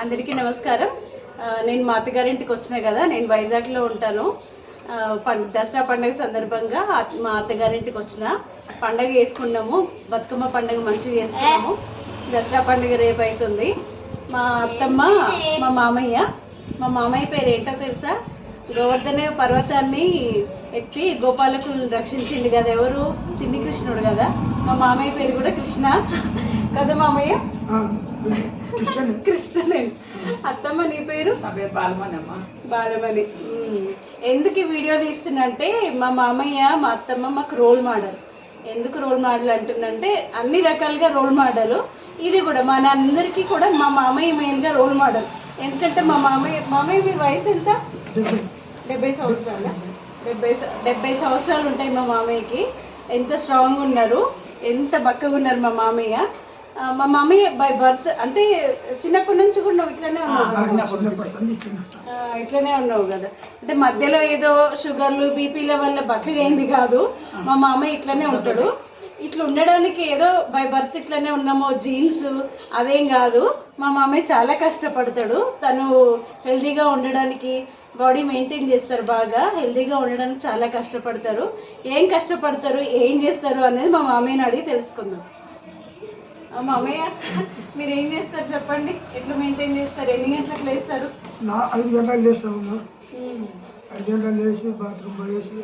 అందరికీ నమస్కారం. నేను మా అత్తగారింటికి వచ్చినా కదా, నేను వైజాగ్లో ఉంటాను. దసరా పండుగ సందర్భంగా మా అత్తగారింటికి వచ్చిన పండగ వేసుకున్నాము. బతుకమ్మ పండుగ మంచిగా చేసుకున్నాము. దసరా పండుగ రేపు అవుతుంది. మా అత్తమ్మ మా మామయ్య పేరు ఏంటో తెలుసా? గోవర్ధన పర్వతాన్ని ఎత్తి గోపాలకులను రక్షించింది కదా, ఎవరు? చిన్ని కృష్ణుడు కదా. మా మామయ్య పేరు కూడా కృష్ణ కదా మామయ్య? కృష్ణనే. అత్తమ్మ నీ పేరు? బాలమణి. ఎందుకు ఈ వీడియో తీస్తున్నంటే, మా మామయ్య మా అత్తమ్మ మాకు రోల్ మోడల్. ఎందుకు రోల్ మోడల్ అంటుందంటే, అన్ని రకాలుగా రోల్ మోడల్. ఇది కూడా మన అందరికీ కూడా మా మామయ్య మెయిన్గా రోల్ మోడల్. ఎందుకంటే మా మామయ్య మీ వయసు ఎంత? 70 సంవత్సరాలు. 70 సంవత్సరాలు ఉంటాయి మా మామయ్యకి. ఎంత స్ట్రాంగ్ ఉన్నారు, ఎంత బక్కగా ఉన్నారు మా మామయ్య. మా మామయ్య బై బర్త్ అంటే చిన్నప్పటి నుంచి కూడా నువ్వు ఇట్లనే ఉన్నావు కదా. అంటే మధ్యలో ఏదో షుగర్లు బీపీల వల్ల బక్కగా అయింది కాదు. మా మామయ్య ఇట్లనే ఉంటాడు. ఇట్లా ఉండడానికి ఏదో బై బర్త్ ఇట్లనే ఉన్నామో జీన్స్ అదేం కాదు. మా మామయ్య చాలా కష్టపడతాడు. తను హెల్తీగా ఉండడానికి బాడీ మెయింటైన్ చేస్తారు. బాగా హెల్తీగా ఉండడానికి చాలా కష్టపడతారు. ఏం కష్టపడతారు, ఏం చేస్తారు అనేది మా మామయ్యని అడిగి తెలుసుకుందాం. మామయ్య మీరు ఏం చేస్తారు చెప్పండి? ఎట్లా మెయింటైన్ చేస్తారు? ఎన్ని గంటలకు లేస్తారు? 5 గంటలకు లేస్తామమ్మా. 5 గంటలకు లేచి బాత్రూమ్ పోయేసి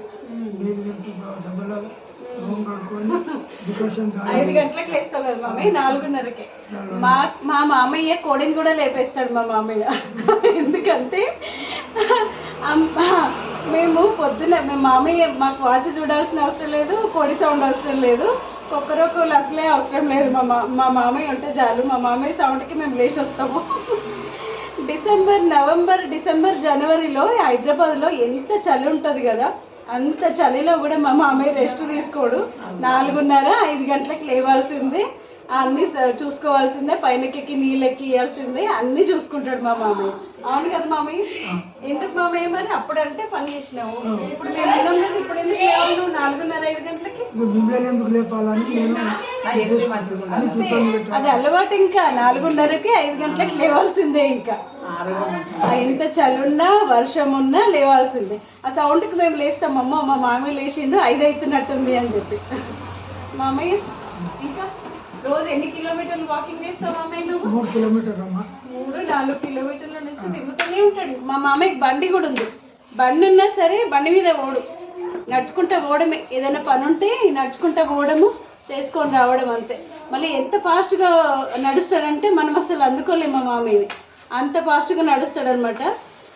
డబ్బులు కడుక్కొని 5 గంటలకు లేస్తావు కదా మామయ్య? 4:30కే. మా మామయ్య కోడిని కూడా లేపేస్తాడు మా మామయ్య. ఎందుకంటే మేము మామయ్య మాకు వాచ్ చూడాల్సిన అవసరం లేదు, కోడి సౌండ్ అవసరం లేదు, ఒక్కరొకరు అసలే అవసరం లేదు. మా మామయ్య ఉంటే చాలు. మా మామయ్య సౌండ్కి మేము లేచి వస్తాము. నవంబర్ డిసెంబర్ జనవరిలో హైదరాబాద్లో ఎంత చలి ఉంటుంది కదా, అంత చలిలో కూడా మా మామయ్య రెస్ట్ తీసుకోడు. 4:30 5 గంటలకు లేవాల్సిందే, అన్నీ చూసుకోవాల్సిందే, పైనకెక్కి నీళ్ళెక్కి ఇవ్వాల్సిందే, అన్నీ చూసుకుంటాడు మా మామయ్య. అవును కదా మామయ్య? ఎందుకు మామయ్య మరి అప్పుడంటే పని చేసినావు, ఇప్పుడు మేము ఉన్నాం కదా, ఇప్పుడు ఎందుకు లేవు నువ్వు 4:30 5 గంటలకి? అది అలవాటు. ఇంకా 4:30కి 5 గంటలకు లేవాల్సిందే. ఇంకా ఎంత చలున్నా వర్షం ఉన్నా లేవాల్సిందే. ఆ సౌండ్కి మేము లేస్తాం. అమ్మ మా మామయ్య లేచిండు 5 అవుతున్నట్టుంది అని చెప్పి. మామయ్య ఇంకా రోజు ఎన్ని కిలోమీటర్లు వాకింగ్ చేస్తావు మామయ్య నువ్వు? 3 కిలోమీటర్లు అమ్మా. 3-4 కిలోమీటర్ల నుంచి తిరుగుతూనే ఉంటాడు. మా మామయ్యకి బండి కూడా ఉంది. బండి ఉన్నా సరే బండి మీద పోడు, నడుచుకుంటూ పోవడమే. ఏదైనా పని ఉంటే నడుచుకుంటూ పోవడము, చేసుకొని రావడం అంతే. మళ్ళీ ఎంత ఫాస్ట్గా నడుస్తాడంటే మనం అసలు అందుకోలేము. మా మామయ్యని అంత ఫాస్ట్గా నడుస్తాడనమాట.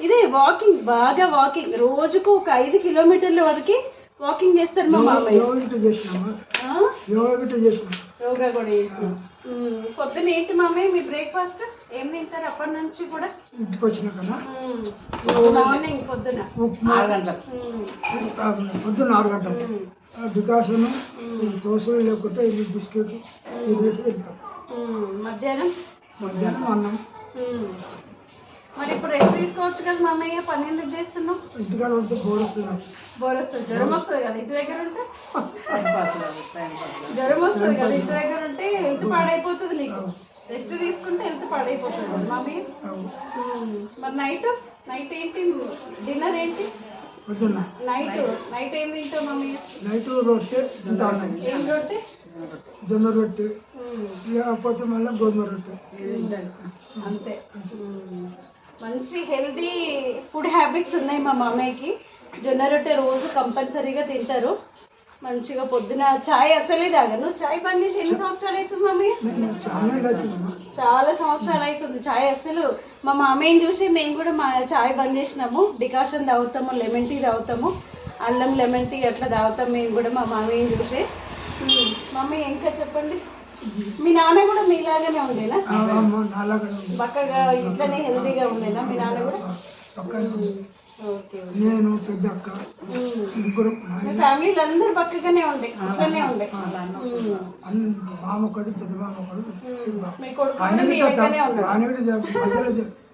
ఇదే వాకింగ్, బాగా వాకింగ్. రోజుకు ఒక 5 కిలోమీటర్ల వరకు వాకింగ్ చేస్తారు మా మామయ్య. యోగా కూడా చేసినాం. పొద్దున్న ఏంటి మామయ్య మీ బ్రేక్ఫాస్ట్? ఏం తింటారు అప్పటి నుంచి కూడా? ఇంటికి వచ్చిన కదా మార్నింగ్ పొద్దున 6 గంటలకు, పొద్దున్న 6 గంటలకు డికాషన్ దోశలు లేకపోతే ఇది బిస్కెట్ తినేసి వెళ్ళిపోతాం. మధ్యాహ్నం అన్నం. మరి ఇప్పుడు రెస్ట్ తీసుకోవచ్చు కదా మామయ్య? పని ఎందుకు చేస్తున్నావు? ఇంటికాడ ఉంటే బోర్ వస్తుంది, జ్వరం వస్తుంది కదా ఇంటి దగ్గర ఉంటే. జ్వరం వస్తుంది కదా ఇంటి దగ్గర ఉంటే, హెల్త్ పాడైపోతుంది నీకు. రెస్ట్ తీసుకుంటే హెల్త్ పాడైపోతుంది మామయ్య. మరి నైట్ ఏంటి డిన్నర్ ఏంటి? నైట్ ఏం తింటావు మామయ్య? నైట్ రొట్టె. ఏం రొట్టె? జొన్న రొట్టె, లేకపోతే మళ్ళీ గోధుమ రొట్టె. అంతే. మంచి హెల్తీ ఫుడ్ హ్యాబిట్స్ ఉన్నాయి మా మామయ్యకి. జొన్న రొట్టె రోజు కంపల్సరీగా తింటారు. మంచిగా పొద్దున చాయ్ అసలే తాగను. చాయ్ బంద్ చేసి ఎన్ని సంవత్సరాలు అవుతుంది మామయ్య? చాలా సంవత్సరాలు అవుతుంది చాయ్ అసలు. మా మామయ్యని చూసి మేము కూడా మా చాయ్ బంద్ చేసినాము. డికాషన్ తాగుతాము, లెమన్ టీ తాగుతాము, అల్లం లెమన్ టీ అట్లా తాగుతాం మేము కూడా మా మామయ్యని చూసి. మమ్మీ ఇంకా చెప్పండి. మీ నాన్న కూడా మీలాగానే ఉండేనా? బక్కగా ఇట్లనే హెల్తీగా ఉండేనా మీ నాన్న కూడా? నేను పెద్ద అక్క, ముగ్గురు ఫ్యామిలీలు అందరూ బక్కగానే ఉండే, ఇట్లనే ఉండే. మామ ఒకటి, పెద్ద మామ ఒకటి. మీ కొడుకు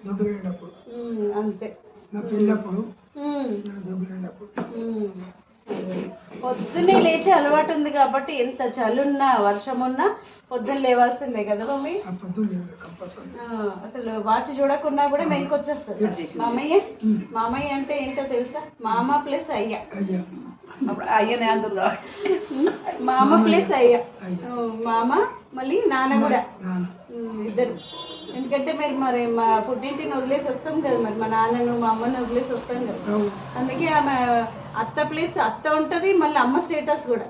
దొడ్డు అంతే. నా పెళ్ళప్పుడు దొడ్డు. పొద్దున్నే లేచి అలవాటు ఉంది కాబట్టి ఎంత చలున్నా వర్షం ఉన్నా పొద్దున్న లేవాల్సిందే కదా మమ్మీ. ఆ పొద్దున్న కంపల్సరీ. అసలు వాచ్ చూడకుండా కూడా మెలకు వచ్చేస్తుంది. మామయ్య అంటే ఏంటో తెలుసా? మామ ప్లస్ అయ్య. అయ్యా అప్పుడు అయ్యనే అందరు మామ ప్లస్ అయ్య. మామ మళ్ళీ నాన్న కూడా ఇద్దరు. ఎందుకంటే మరి మా పుట్టింటిని వదిలేసి వస్తాం కదా, మరి మా నాన్నను మా అమ్మని వదిలేసి వస్తాం కదా. అందుకే ఆమె అత్త ప్లస్ అత్త ఉంటుంది, మళ్ళీ అమ్మ స్టేటస్ కూడా.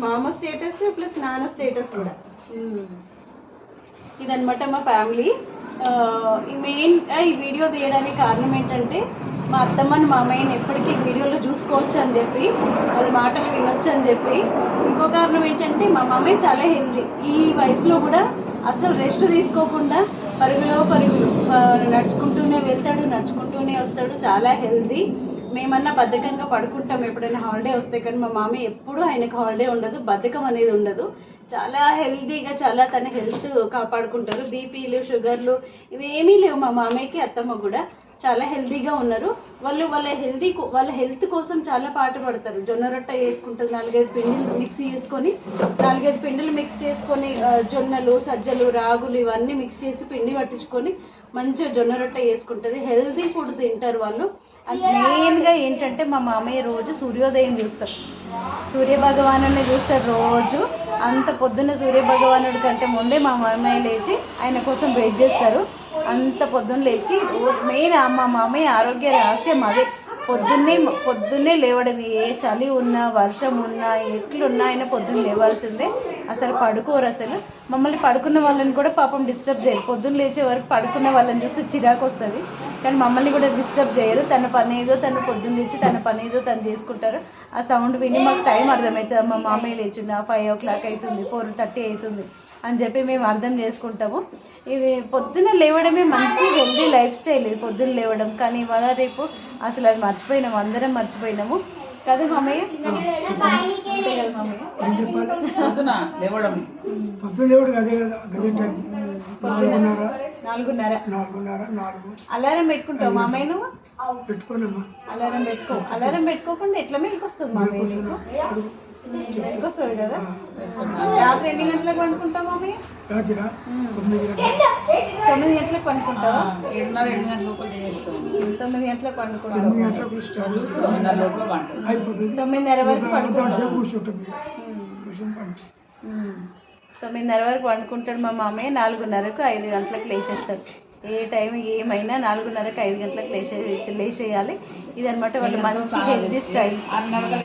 మామ స్టేటస్ ప్లస్ నాన్న స్టేటస్ కూడా. ఇదనమాట మా ఫ్యామిలీ. మెయిన్గా ఈ వీడియో తీయడానికి కారణం ఏంటంటే మా అత్తమ్మని మామయ్యని ఎప్పటికీ వీడియోలో చూసుకోవచ్చు అని చెప్పి, వాళ్ళ మాటలు వినొచ్చు అని చెప్పి. ఇంకో కారణం ఏంటంటే మా మామయ్య చాలా హెల్తీ. ఈ వయసులో కూడా అసలు రెస్ట్ తీసుకోకుండా పరుగులు నడుచుకుంటూనే వెళ్తాడు, నడుచుకుంటూనే వస్తాడు. చాలా హెల్తీ. మేమన్నా బద్ధకంగా పడుకుంటాం ఎప్పుడైనా హాలిడే వస్తే, కానీ మా మామయ్య ఎప్పుడూ ఆయనకు హాలిడే ఉండదు, బద్ధకం అనేది ఉండదు. చాలా హెల్తీగా చాలా తన హెల్త్ కాపాడుకుంటారు. బీపీలు షుగర్లు ఇవేమీ లేవు మా మామయ్యకి, అత్తమ్మ కూడా చాలా హెల్తీగా ఉన్నారు. వాళ్ళ హెల్త్ కోసం చాలా పాటుపడతారు. జొన్న రొట్టె చేసుకుంటారు, 4-5 పిండిలు మిక్స్ చేసుకొని జొన్నలు సజ్జలు రాగులు ఇవన్నీ మిక్స్ చేసి పిండి పట్టించుకొని మంచిగా జొన్న రొట్టె చేసుకుంటుంది. హెల్తీ ఫుడ్ తింటారు వాళ్ళు. మెయిన్గా ఏంటంటే మా మామయ్య రోజు సూర్యోదయం చూస్తారు, సూర్యభగవాను చూస్తారు రోజు. అంత పొద్దున్న సూర్యభగవానుడి కంటే ముందే మా మామయ్య లేచి ఆయన కోసం వెయిట్ చేస్తారు. అంత పొద్దున్న లేచి మెయిన్ మా మామయ్య ఆరోగ్య రహస్యం అదే. పొద్దున్నే లేవడం. ఏ చలి ఉన్నా వర్షం ఉన్నా ఎట్లున్నా ఆయన పొద్దున్న లేవాల్సిందే. అసలు పడుకోరు. అసలు మమ్మల్ని పడుకున్న వాళ్ళని కూడా పాపం డిస్టర్బ్ చేయరు. పొద్దున్న లేచే వరకు పడుకున్న వాళ్ళని చూస్తే చిరాకు వస్తుంది, కానీ మమ్మల్ని కూడా డిస్టర్బ్ చేయరు. తన పని ఏదో తను పొద్దున్న లేచి తన పని ఏదో తను చేసుకుంటారు. ఆ సౌండ్ విని మాకు టైం అర్థమవుతుంది. మా మామయ్య లేచిండు 5 o'clock అవుతుంది, 4:30 అవుతుంది అని చెప్పి మేము అర్థం చేసుకుంటాము. ఇది పొద్దున్న లేవడమే మంచి హెల్దీ లైఫ్ స్టైల్ ఇది, పొద్దున్న లేవడం. కానీ ఇవాళ రేపు అసలు అది మర్చిపోయినాము, అందరం మర్చిపోయినాము కదా మామయ్య. అంతే కదా మామయ్య. ఏం చెప్పాలి? పొద్దున లేవడం అదే కదా, గదే టైం 4:30. అలారం పెట్టుకుంటావు మామయ్య నువ్వు? పెట్టుకోనమ్మా. అలారం పెట్టుకోకుండా ఎట్లా మెలకు వస్తుంది మామయ్య నీకు? మెలకు వస్తుంది కదా. రాత్రి ఎన్ని గంటలకు పండుకుంటావు మామయ్య? రాత్రి 9 గంటలకు పండుకుంటావా? 7:30 గంటల లోపల చేస్తాం. 9 గంటలకు పండుకుంటావు. 9:30 లోపల పండుకుంటాం. 9:30 వరకు పండుకుంటావు. కూర్చుంటుంది. 9:30 వరకు పండుకుంటాడు మా మామయ్య. 4:30కు 5 గంటలకు లేచేస్తాడు. ఏ టైం ఏమైనా 4:30కు 5 గంటలకు లేచేయాలి. ఇదనమాట వాళ్ళ మంచి హెల్తీ స్టైల్స్.